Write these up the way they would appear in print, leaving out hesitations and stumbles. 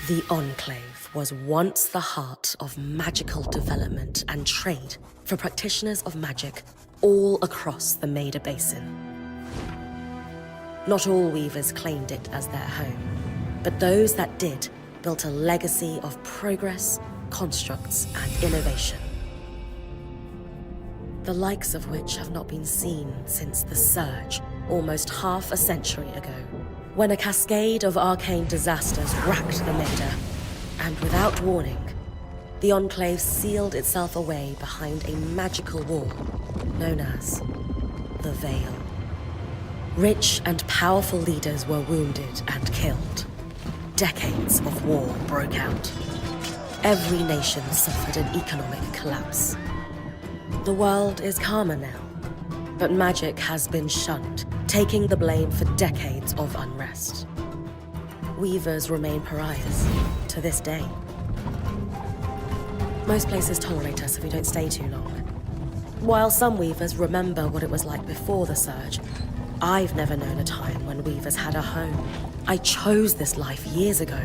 The Enclave was once the heart of magical development and trade for practitioners of magic all across the Maida Basin. Not all weavers claimed it as their home, but those that did built a legacy of progress, constructs, and innovation. The likes of which have not been seen since the Surge, almost half a century ago, when a cascade of arcane disasters racked the Maida, and without warning, the Enclave sealed itself away behind a magical wall known as the Veil. Rich and powerful leaders were wounded and killed. Decades of war broke out. Every nation suffered an economic collapse. The world is calmer now, but magic has been shunned, taking the blame for decades of unrest. Weavers remain pariahs to this day. Most places tolerate us if we don't stay too long. While some weavers remember what it was like before the Surge, I've never known a time when weavers had a home. I chose this life years ago,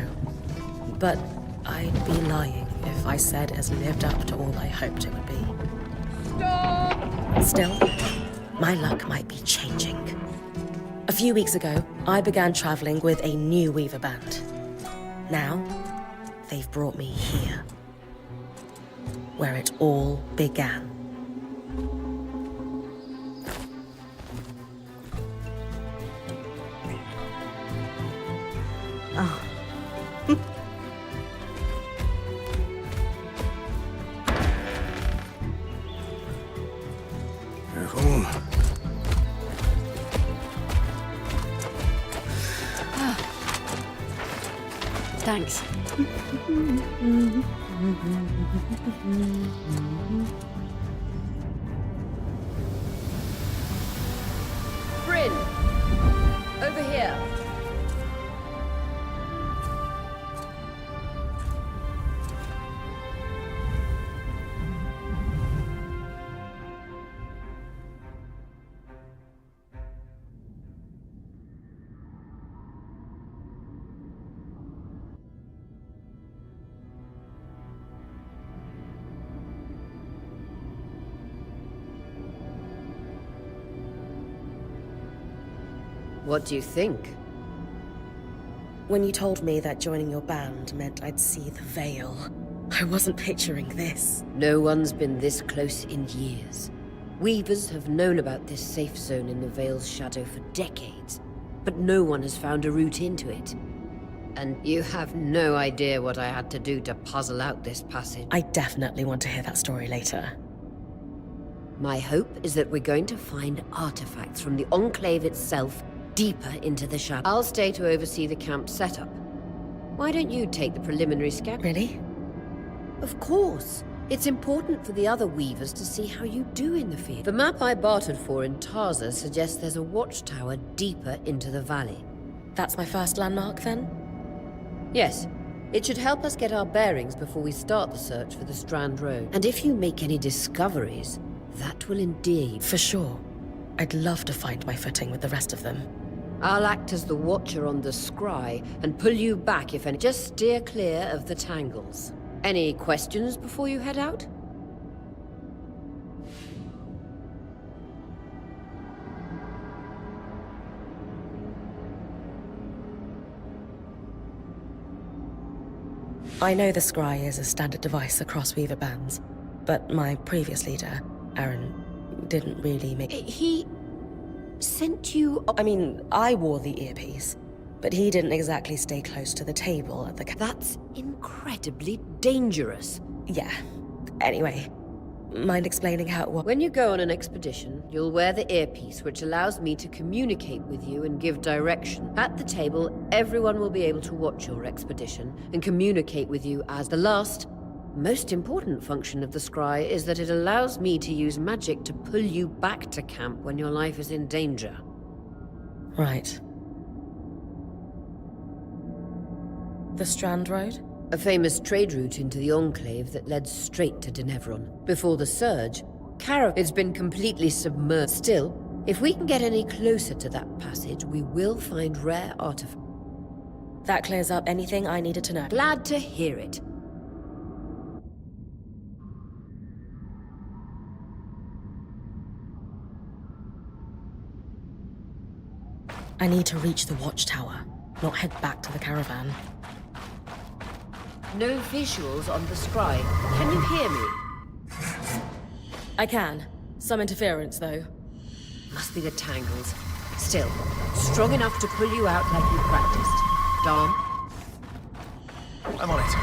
but I'd be lying if I said it's lived up to all I hoped it would be. Stop! Still, my luck might be changing. A few weeks ago, I began traveling with a new weaver band. Now, they've brought me here, where it all began. Oh. Careful. Thanks. Bryn! Over here! What do you think? When you told me that joining your band meant I'd see the Veil, I wasn't picturing this. No one's been this close in years. Weavers have known about this safe zone in the Veil's shadow for decades, but no one has found a route into it. And you have no idea what I had to do to puzzle out this passage. I definitely want to hear that story later. My hope is that we're going to find artifacts from the Enclave itself deeper into the shadow. I'll stay to oversee the camp setup. Why don't you take the preliminary scan? Really? Of course. It's important for the other weavers to see how you do in the field. The map I bartered for in Tarza suggests there's a watchtower deeper into the valley. That's my first landmark, then? Yes. It should help us get our bearings before we start the search for the Strand Road. And if you make any discoveries, that will endear you. For sure. I'd love to find my footing with the rest of them. I'll act as the watcher on the scry and pull you back if any. Just steer clear of the tangles. Any questions before you head out? I know the scry is a standard device across weaver bands, but my previous leader, Aaron, didn't really make... He sent you... I mean, I wore the earpiece, but he didn't exactly stay close to the table at the... That's incredibly dangerous. Yeah. Anyway, mind explaining how it was? When you go on an expedition, you'll wear the earpiece, which allows me to communicate with you and give direction. At the table, everyone will be able to watch your expedition and communicate with you as the last, most important function of the scry is that it allows me to use magic to pull you back to camp when your life is in danger. Right. The Strand Road? A famous trade route into the Enclave that led straight to Denevron. Before the Surge, it's been completely submerged. Still, if we can get any closer to that passage, we will find rare artifacts. That clears up anything I needed to know. Glad to hear it. I need to reach the watchtower, not head back to the caravan. No visuals on the scribe. Can you hear me? I can. Some interference, though. Must be the tangles. Still, strong enough to pull you out like you practiced. Dom? I'm on it.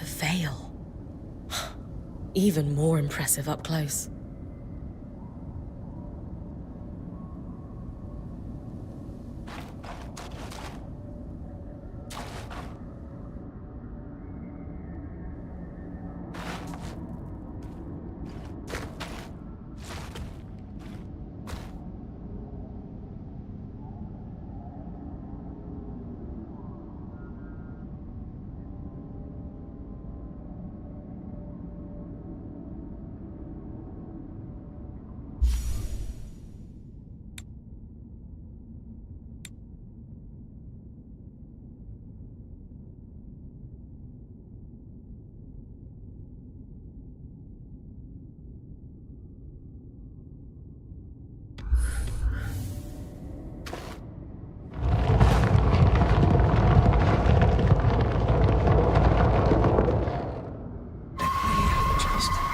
Veil. Even more impressive up close.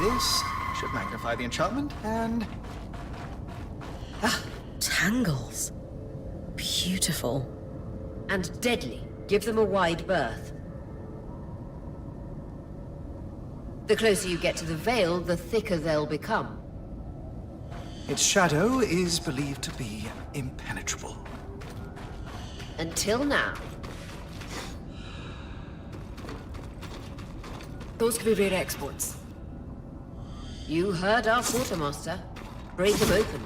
This should magnify the enchantment, and... Tangles. Beautiful. And deadly. Give them a wide berth. The closer you get to the veil, the thicker they'll become. its shadow is believed to be impenetrable. Until now. Those could be rare exports. You heard our quartermaster. Break them open.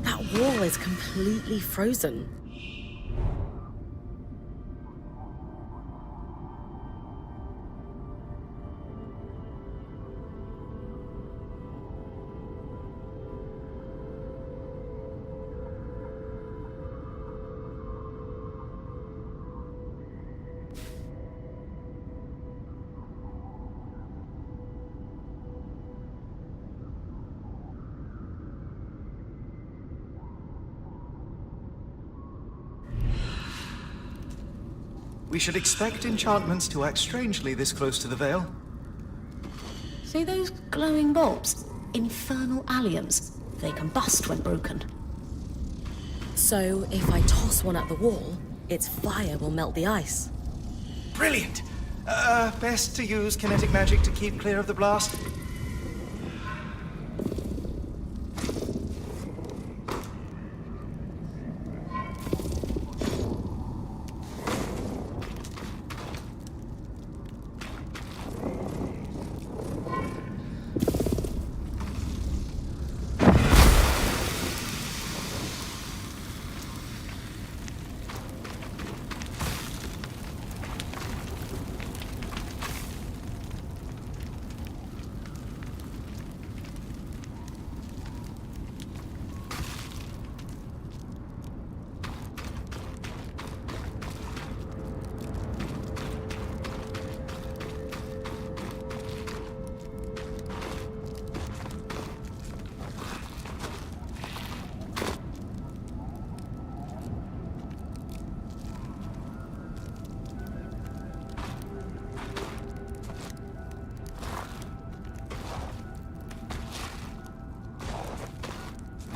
The wall is completely frozen. We should expect enchantments to act strangely this close to the Veil. See those glowing bulbs? Infernal alliums. They combust when broken. So, if I toss one at the wall, its fire will melt the ice. Brilliant! Best to use kinetic magic to keep clear of the blast.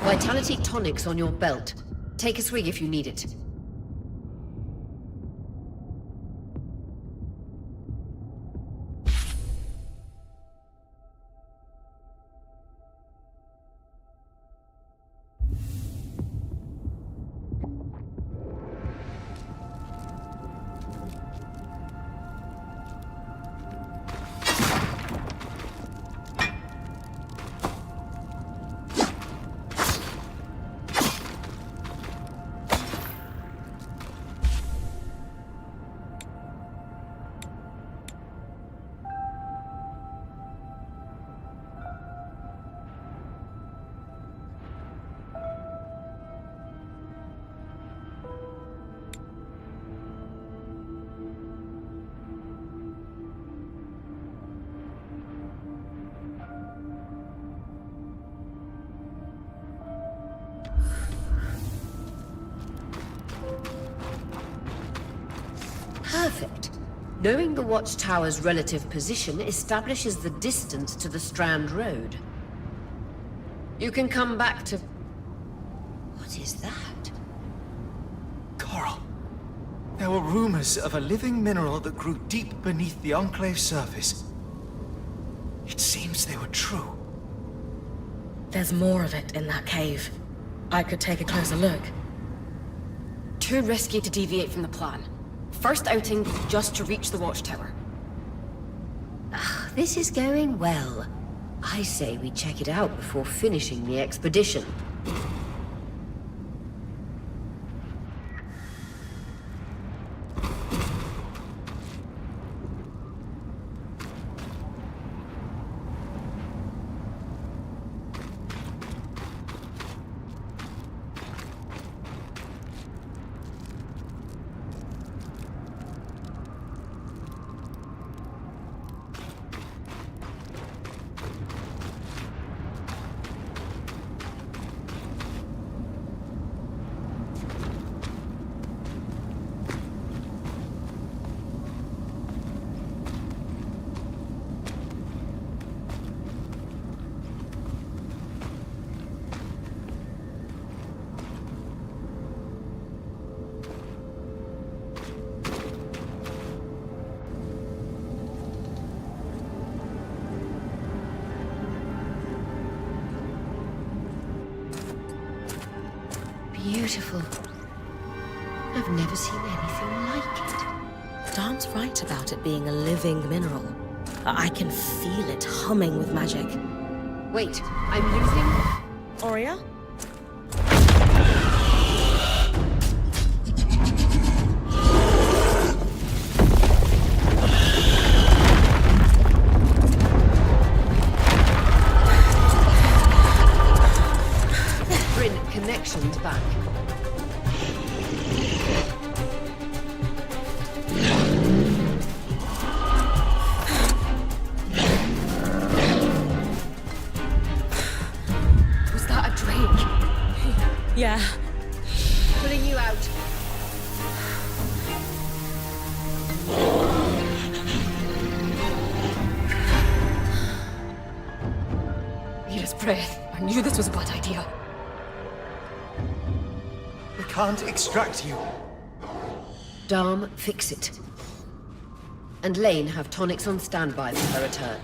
Vitality tonics on your belt. Take a swig if you need it. Perfect. Knowing the watchtower's relative position establishes the distance to the Strand Road. You can come back to... What is that? Coral. There were rumors of a living mineral that grew deep beneath the Enclave's surface. It seems they were true. There's more of it in that cave. I could take a closer look. Too risky to deviate from the plan. First outing, just to reach the watchtower. This is going well. I say we check it out before finishing the expedition. Beautiful. I've never seen anything like it. Dan's right about it being a living mineral. I can feel it humming with magic. Wait, I'm losing... Aurea? Connections back. Was that a drink? Yeah. Pulling you out. his breath. I knew this was a bad idea. We can't extract you. Dharm, fix it. And Lane have tonics on standby for her return.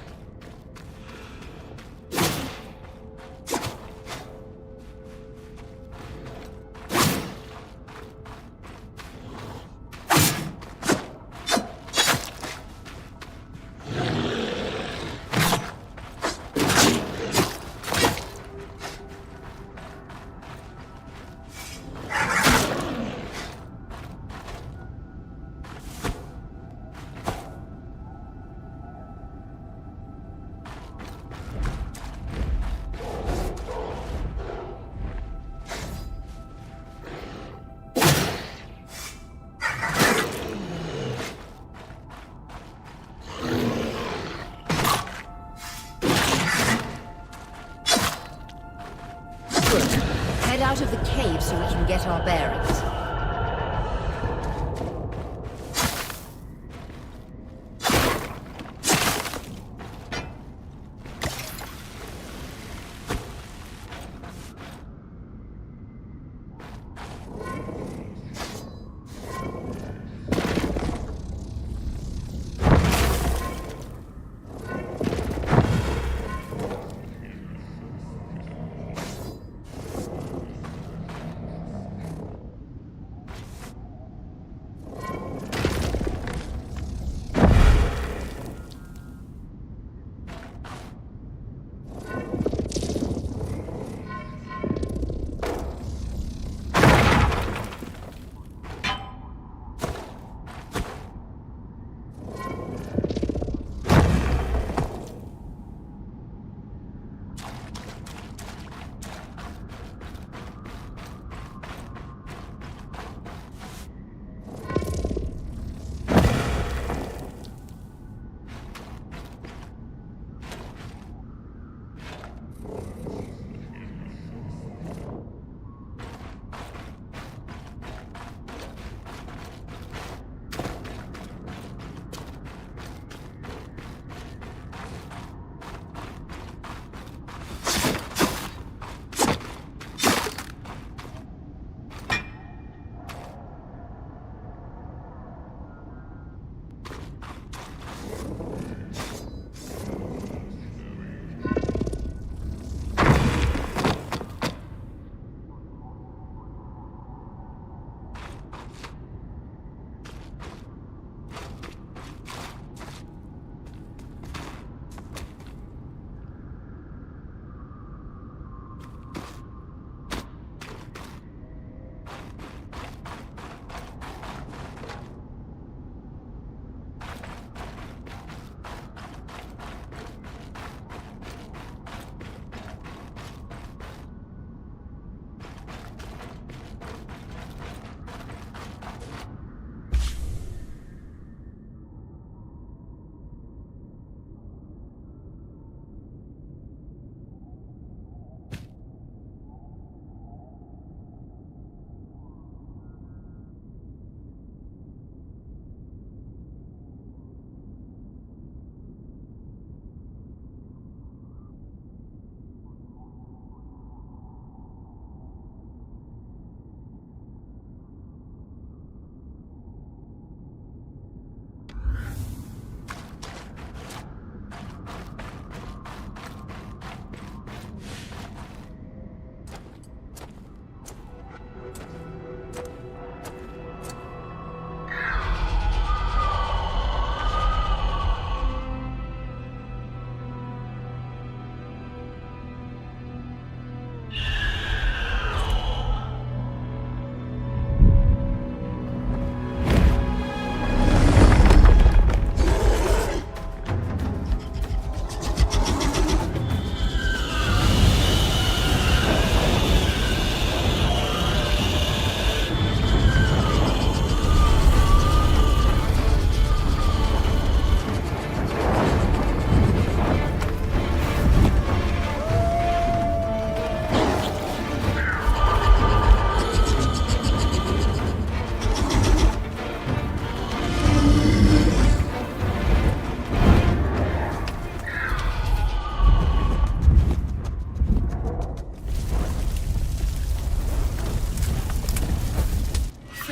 Head out of the cave so we can get our bearings.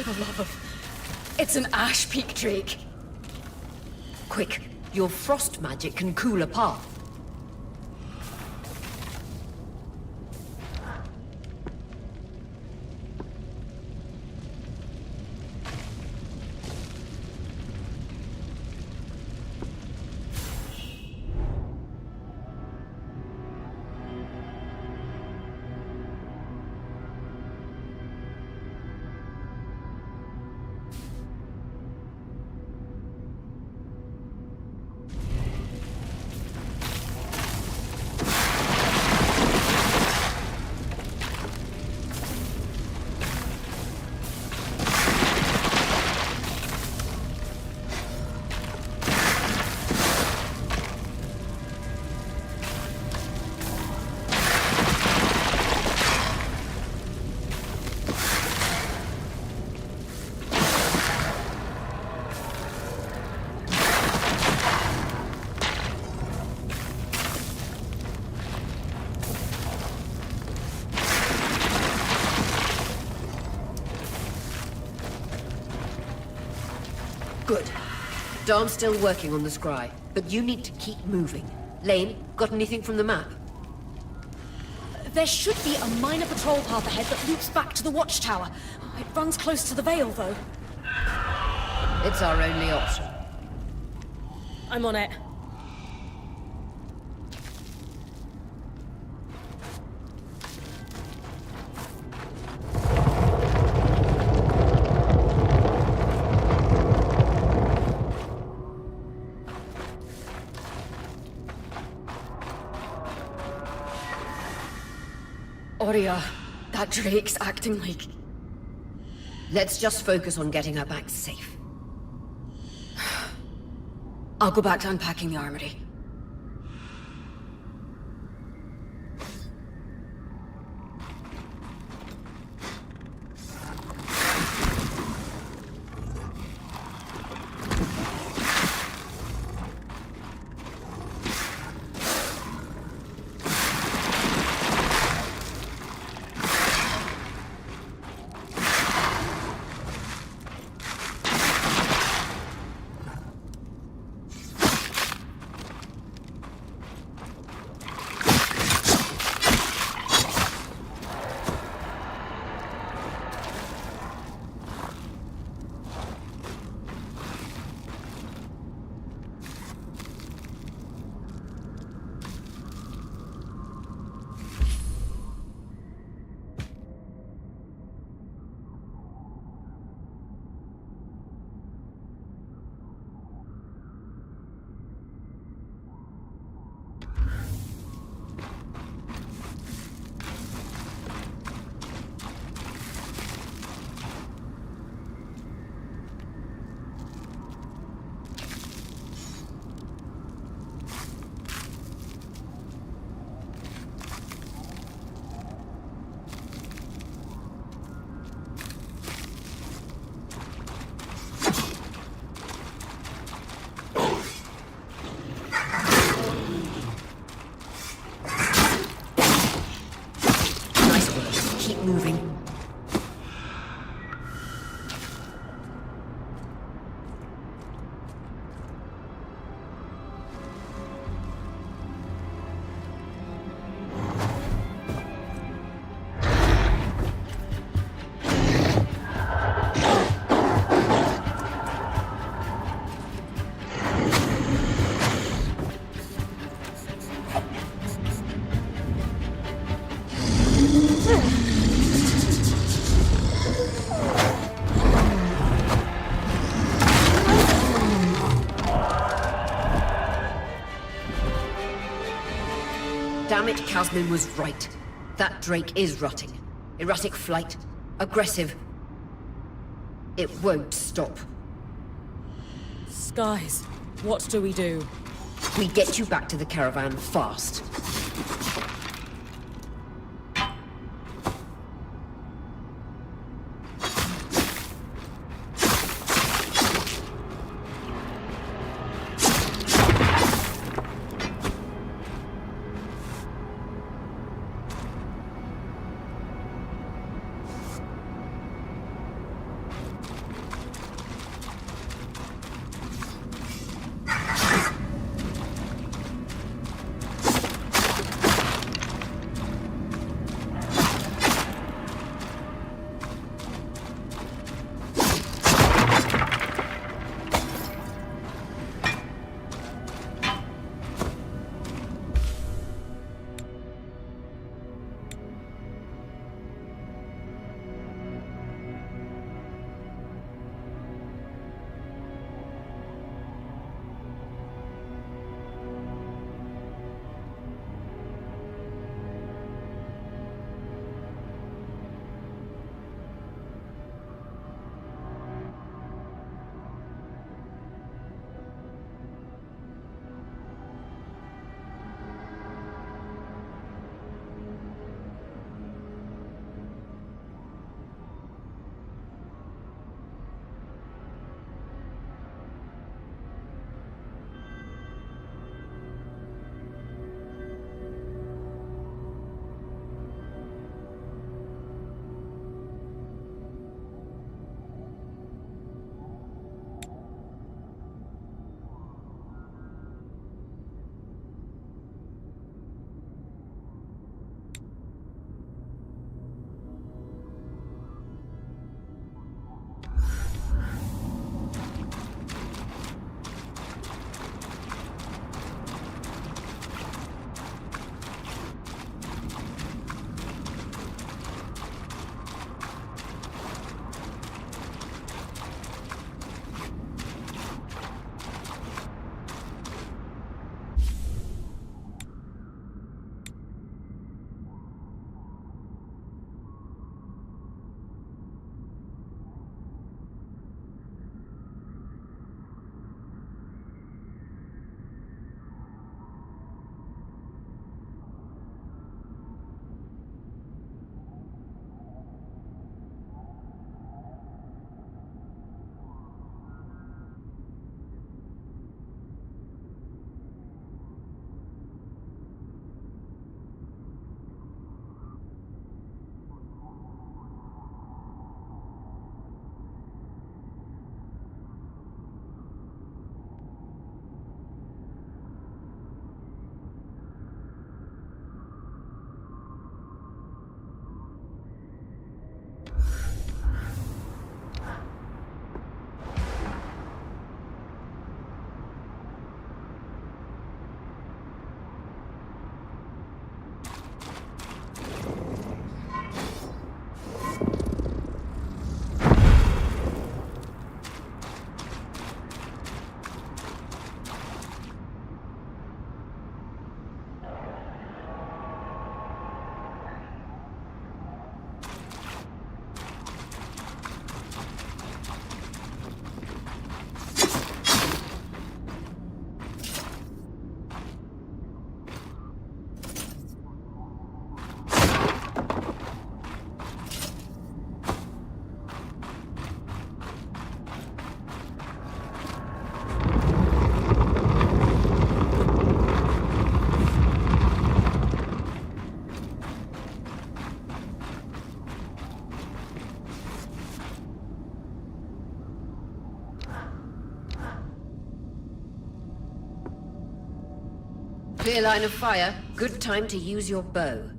the love of... It's an ash peak drake. Quick, your frost magic can cool a path. Good. Darm's still working on the scry, but you need to keep moving. Lane, got anything from the map? There should be a minor patrol path ahead that loops back to the watchtower. It runs close to the Vale, though. It's our only option. I'm on it. Oria, that drake's acting like... Let's just focus on getting her back safe. I'll go back to unpacking the armory. Moving. Damn it, Casman was right. That drake is rotting. Erratic flight. Aggressive. It won't stop. Skies, what do we do? We get you back to the caravan fast. Clear line of fire. Good time to use your bow.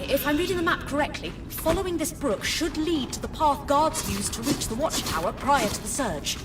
If I'm reading the map correctly, following this brook should lead to the path guards used to reach the watchtower prior to the surge.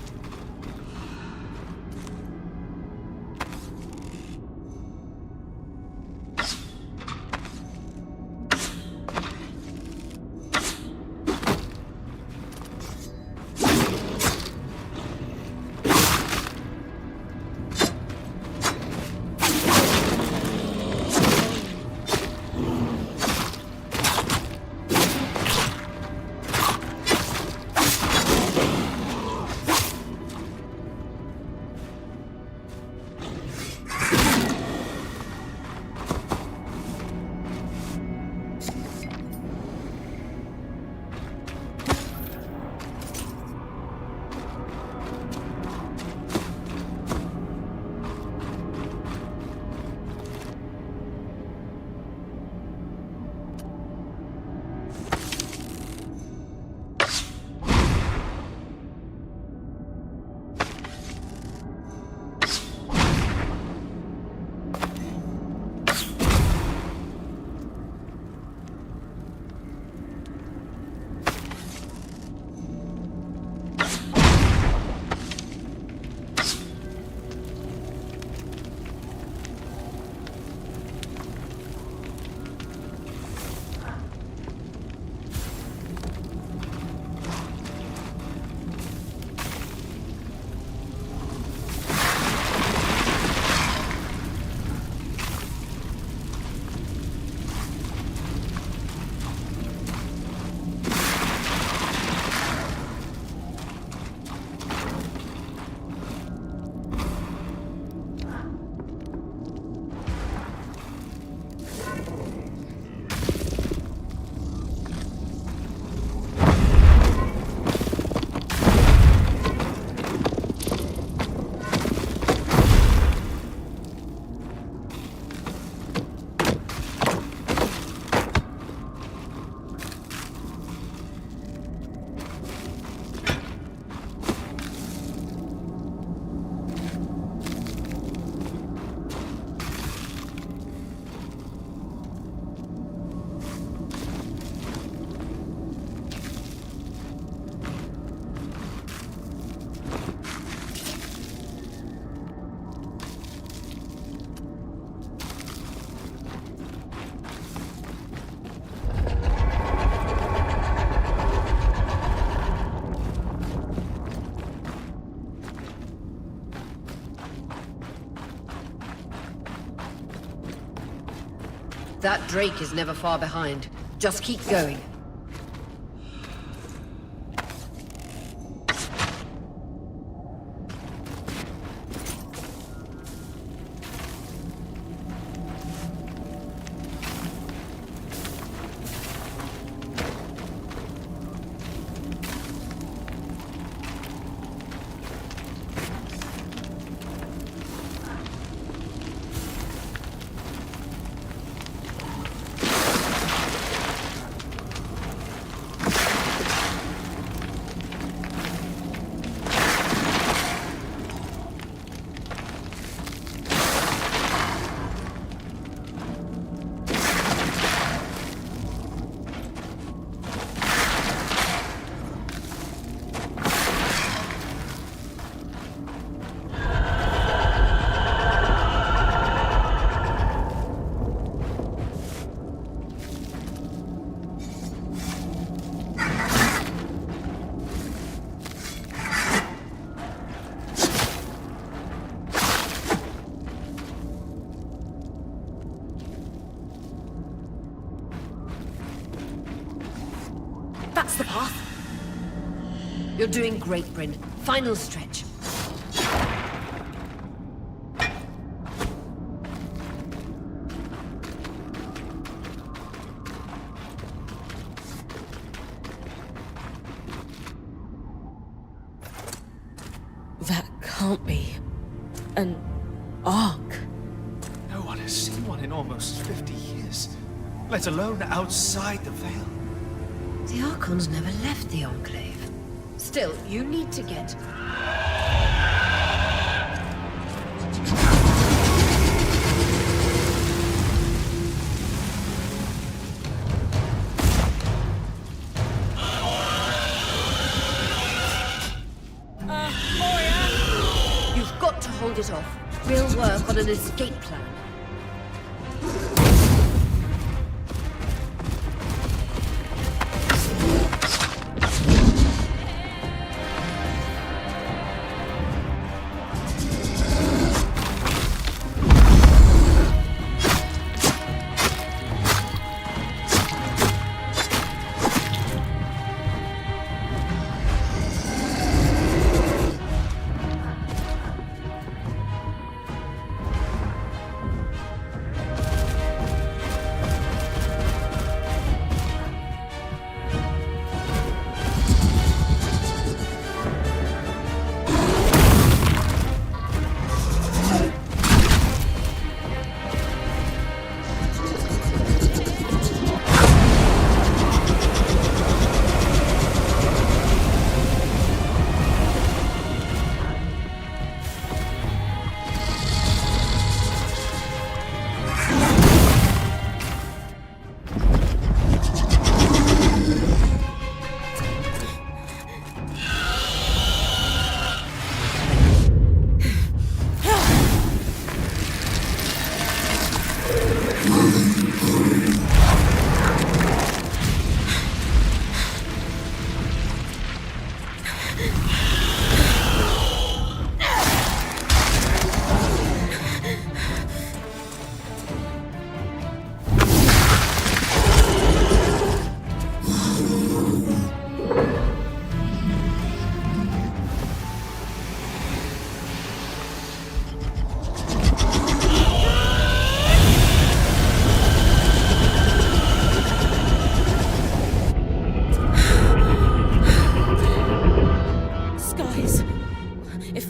That Drake is never far behind. Just keep going. path? You're doing great, Bryn. Final stretch. That can't be an ark. No one has seen one in almost 50 years, let alone outside the Veil. The Archons never left the Enclave. Still, you need to get... You've got to hold it off. We'll work on an escape plan.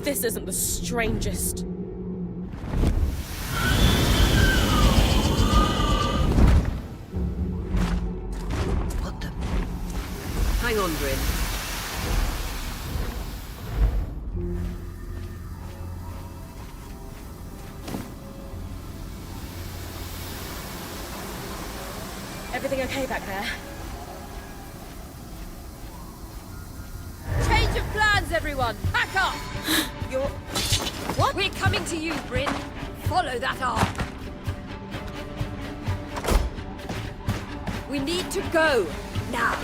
This isn't the strangest. What the... Hang on, Bryn. Everything okay back there? Change of plans, everyone! Pack up! You're... What? We're coming to you, Bryn. Follow that arc. We need to go. Now.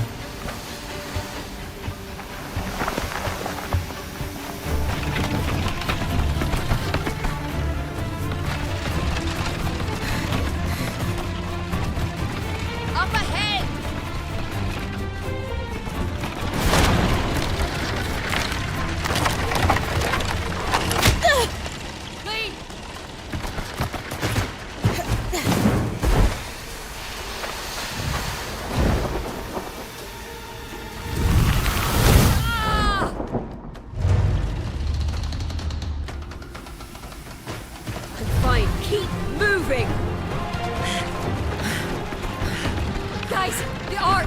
Up ahead! Clean! Ah! I'm fine. Keep moving! Guys, the arc!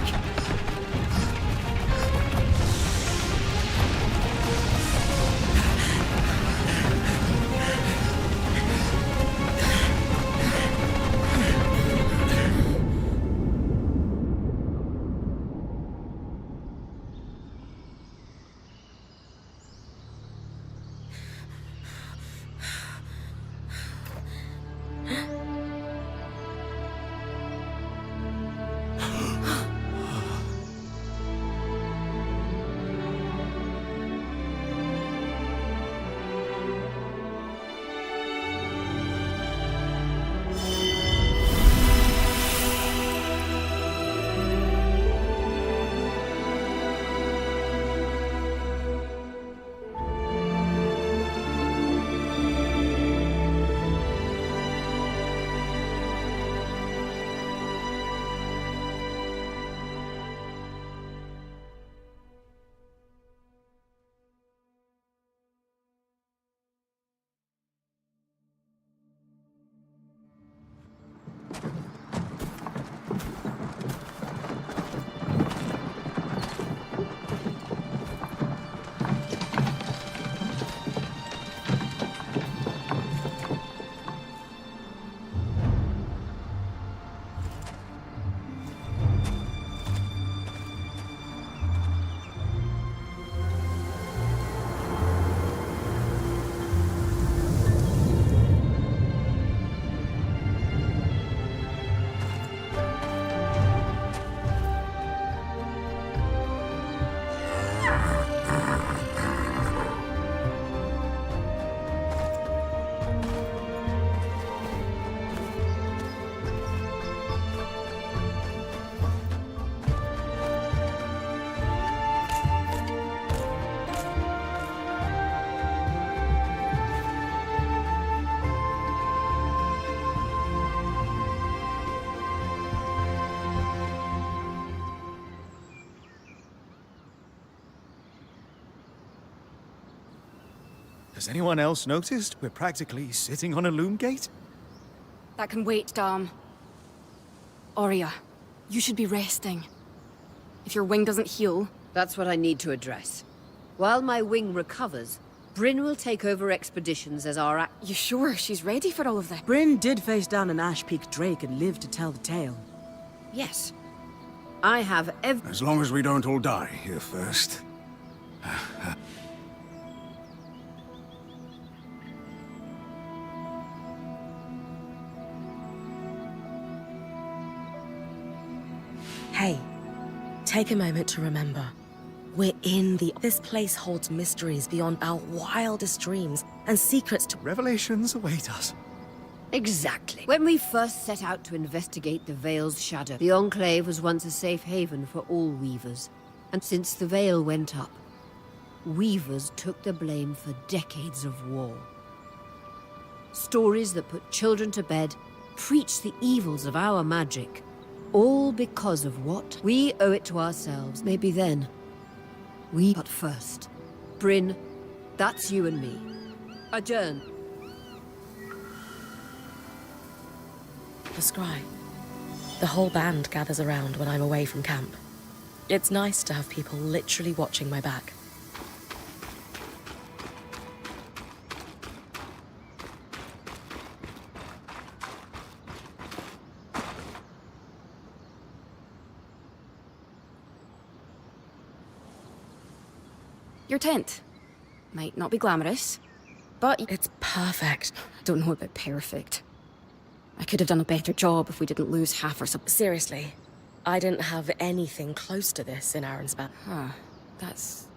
Has anyone else noticed we're practically sitting on a loom gate? That can wait, Dom. Aurea, you should be resting. If your wing doesn't heal... That's what I need to address. While my wing recovers, Bryn will take over expeditions as our You sure she's ready for all of this? Bryn did face down an Ash Peak Drake and lived to tell the tale. Yes. I have As long as we don't all die here first. Hey, take a moment to remember. We're in the... This place holds mysteries beyond our wildest dreams and secrets to... Revelations await us. Exactly. When we first set out to investigate the Veil's shadow, the Enclave was once a safe haven for all Weavers. And since the Veil went up, Weavers took the blame for decades of war. Stories that put children to bed, preach the evils of our magic. All because of what? We owe it to ourselves. Maybe then. But first. Bryn, that's you and me. Adjourn. The scry. The whole band gathers around when I'm away from camp. It's nice to have people literally watching my back. Your tent. Might not be glamorous, but... It's perfect. Don't know about perfect. I could have done a better job if we didn't lose half our Seriously, I didn't have anything close to this in Aronsbat. Huh. That's...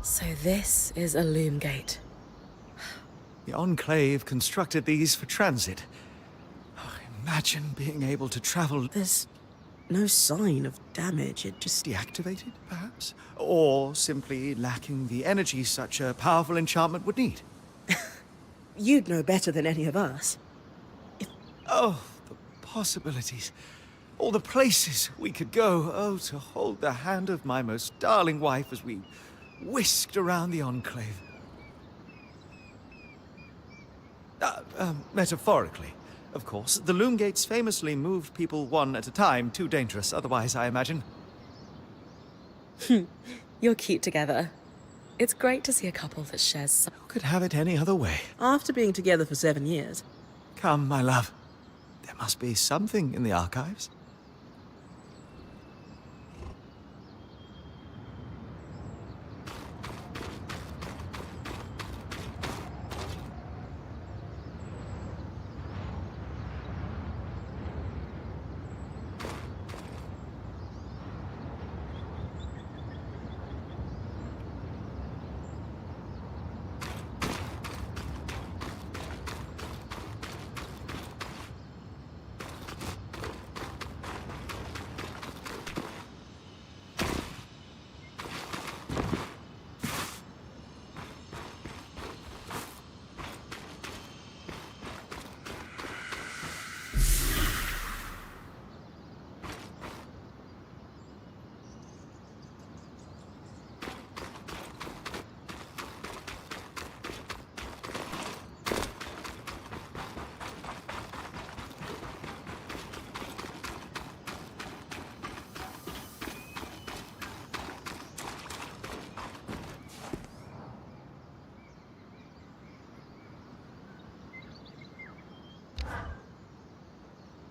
So this is a loom gate. The Enclave constructed these for transit. Oh, imagine being able to travel There's no sign of damage. It just... deactivated, perhaps? Or simply lacking the energy such a powerful enchantment would need. You'd know better than any of us. Oh, the possibilities. All the places we could go. Oh, to hold the hand of my most darling wife as we whisked around the Enclave. Metaphorically, of course. The loom gates famously moved people one at a time. Too dangerous otherwise, I imagine. You're cute together. It's great to see a couple that shares some... Who could have it any other way? After being together for 7 years. Come, my love. There must be something in the archives.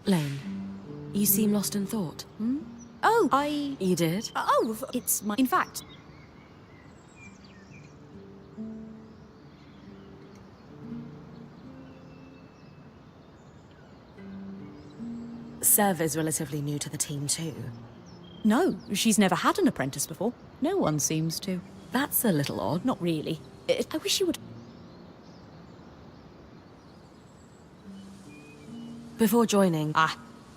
Lane, you seem lost in thought. Oh, You did? Oh, it's my... In fact... Sev is relatively new to the team too. No, she's never had an apprentice before. No one seems to. That's a little odd. Not really. I wish you would... Before joining...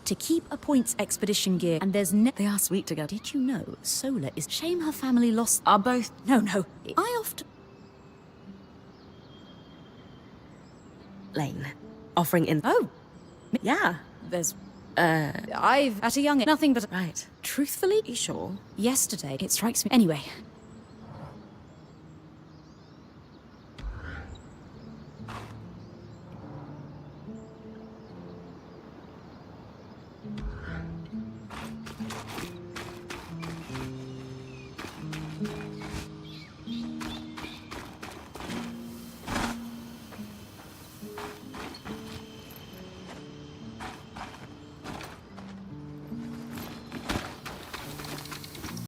To keep a points expedition gear, and there's They are sweet together. Did you know Sola is... Shame her family lost... Are both... No. I often... Lane. Offering in... Oh, Yeah. there's... I've, at a young age, nothing but... Right. Truthfully, You sure? yesterday, it strikes me... Anyway,